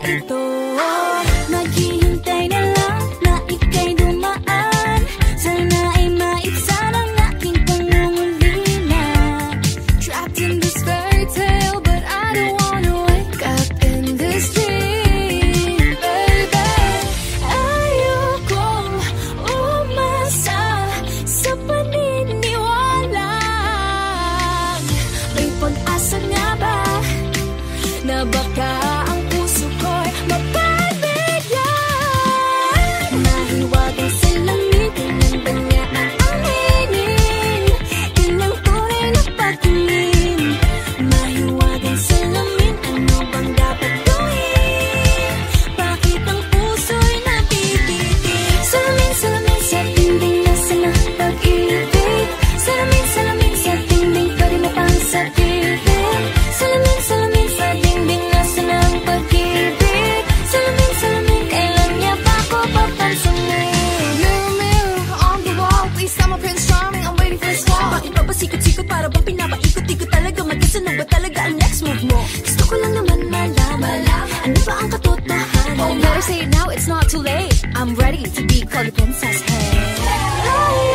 ito. Maghihintay na lang na ika'y dumaan. Sana ay maibsan ang aking pangungulila. Trapped in this fairy tale, but I don't wanna wake up in this dream, baby. Ayokong umasa sa paniniwala. May pag-asa nga ba na baka ang puso ko'y mapagbigyan? Mahiwagang salamin, tingnan ba niya ang aminin? Yun ang tunay na pagtingin. Mahiwagang salamin, ano bang dapat gawin? Bakit ang puso'y nabibitin? Salamin, salamin sa dingding, nasa na pag-ibig. Salamin, salamin sa dingding, pwede mo pang sabihin. Salamin, salamin sa dingding, nasa na ang pag-ibig. Salamin, salamin, kailan niya pa ako papansinin? Mirror, mirror on the wall, please tell my Prince Charming I'm waiting for his call. Bakit ba sikot-sikot para bang pinapaikot-ikot talaga? Magkasano ba talaga ang next move mo? Gusto ko lang naman malaman, ano ba ang katotohanan? Oh, better say it now, it's not too late. I'm ready to be called a princess, hey.